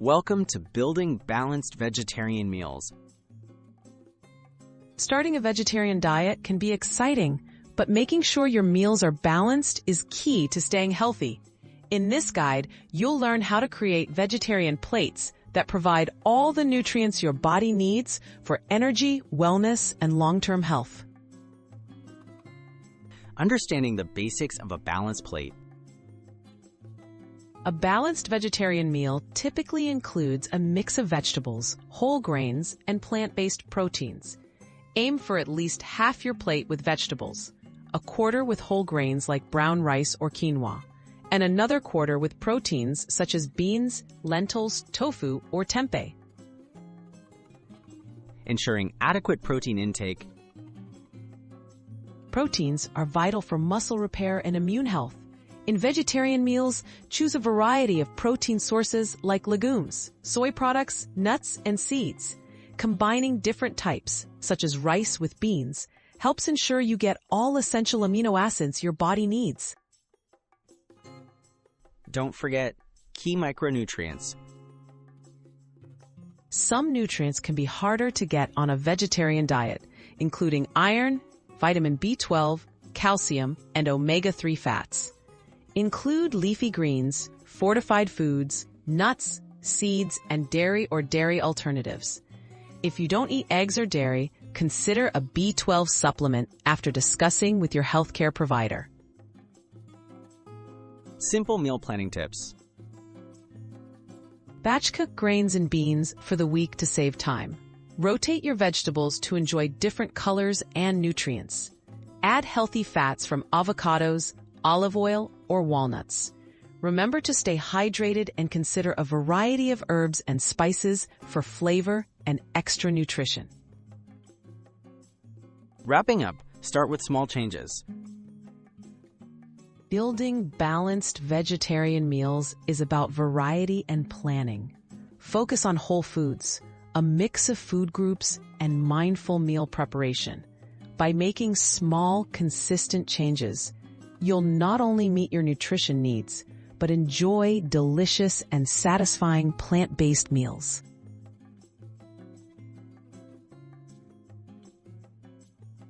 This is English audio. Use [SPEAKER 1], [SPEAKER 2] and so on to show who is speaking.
[SPEAKER 1] Welcome to Building Balanced Vegetarian Meals.
[SPEAKER 2] Starting a vegetarian diet can be exciting, but making sure your meals are balanced is key to staying healthy. In this guide, you'll learn how to create vegetarian plates that provide all the nutrients your body needs for energy, wellness, and long-term health.
[SPEAKER 1] Understanding the basics of a balanced plate.
[SPEAKER 2] A balanced vegetarian meal typically includes a mix of vegetables, whole grains, and plant-based proteins. Aim for at least half your plate with vegetables, a quarter with whole grains like brown rice or quinoa, and another quarter with proteins such as beans, lentils, tofu, or tempeh.
[SPEAKER 1] Ensuring adequate protein intake.
[SPEAKER 2] Proteins are vital for muscle repair and immune health. In vegetarian meals, choose a variety of protein sources like legumes, soy products, nuts, and seeds. Combining different types, such as rice with beans, helps ensure you get all essential amino acids your body needs.
[SPEAKER 1] Don't forget key micronutrients.
[SPEAKER 2] Some nutrients can be harder to get on a vegetarian diet, including iron, vitamin B12, calcium, and omega-3 fats. Include leafy greens, fortified foods, nuts, seeds, and dairy or dairy alternatives. If you don't eat eggs or dairy, consider a B12 supplement after discussing with your healthcare provider.
[SPEAKER 1] Simple meal planning tips.
[SPEAKER 2] Batch cook grains and beans for the week to save time. Rotate your vegetables to enjoy different colors and nutrients. Add healthy fats from avocados, olive oil, or walnuts. Remember to stay hydrated and consider a variety of herbs and spices for flavor and extra nutrition.
[SPEAKER 1] Wrapping up, start with small changes.
[SPEAKER 2] Building balanced vegetarian meals is about variety and planning. Focus on whole foods, a mix of food groups, and mindful meal preparation. By making small, consistent changes, you'll not only meet your nutrition needs, but enjoy delicious and satisfying plant-based meals.